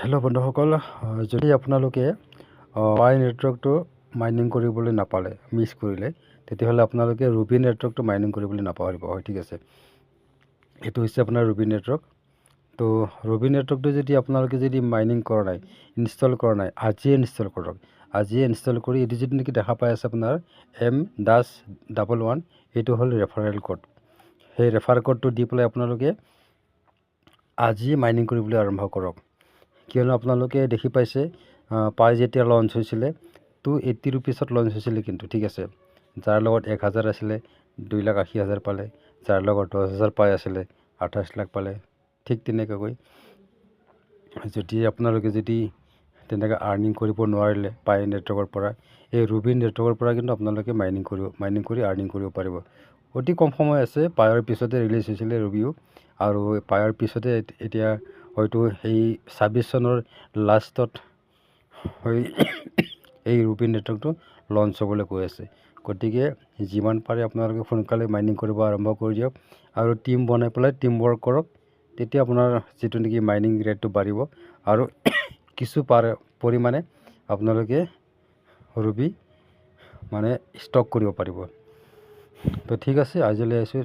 Hello' বন্ধুসকল, যদি আপোনালোকে পাই নেটৱৰ্কটো মাইনিং কৰিবলৈ নাপালে, মিছ কৰিলে, তেতিয়াহ'লে আপোনালোকে ৰুবি নেটৱৰ্কটো মাইনিং কৰিবলৈ নাপাহৰিব। হয়, ঠিক আছে। এইটো হৈছে আপোনাৰ ৰুবি নেটৱৰ্ক। তো ৰুবি নেটৱৰ্কটো যদি আপোনালোকে যদি মাইনিং কৰা নাই, ইনষ্টল কৰা নাই, আজিয়ে ইনষ্টল কৰক। আজিয়ে ইনষ্টল কৰি এইটো যদি নেকি দেখা পাই আছে আপোনাৰ M-11, এইটো হ'ল ৰেফাৰেল কোড। সেই ৰেফাৰেল কোডটো দি পেলাই আপোনালোকে আজি মাইনিং কৰিবলৈ আৰম্ভ কৰক। কিয়নো আপোনালোকে দেখি পাইছে পাই যেতিয়া লঞ্চ হৈছিলে 280 ৰুপিছত লঞ্চ হৈছিলে, কিন্তু ঠিক আছে। যাৰ লগত 1000 আছিলে 2,80,000 পালে, যাৰ লগত 10,000 পাই আছিলে 28 লাখ পালে। ঠিক তেনেকৈ যদি আপোনালোকে যদি তেনেকৈ আৰ্নিং কৰিব নোৱাৰিলে পাই নেটৱৰ্কৰ পৰা, এই ৰুবি নেটৱৰ্কৰ পৰা কিন্তু আপোনালোকে মাইনিং কৰি আৰ্নিং কৰিব পাৰিব। অতি কম সময় আছে। পায়ৰ পিছতে ৰিলিজ হৈছিলে ৰুবিও, আৰু পায়ৰ পিছতে এতিয়া হয়তো এই 26 চনৰ লাষ্টত এই ৰুবি নেটৱৰ্কটো লঞ্চ হ'বলৈ গৈ আছে। গতিকে যিমান পাৰে আপোনালোকে সোনকালে মাইনিং কৰিব আৰম্ভ কৰি দিয়ক, আৰু টিম বনাই পেলাই টিম ৱৰ্ক কৰক। তেতিয়া আপোনাৰ যিটো নেকি মাইনিং ৰেটটো বাঢ়িব, আৰু কিছু পৰিমাণে আপোনালোকে ৰুবি ষ্টক কৰিব পাৰিব। তো ঠিক আছে, আজিলৈ আহিছোঁ।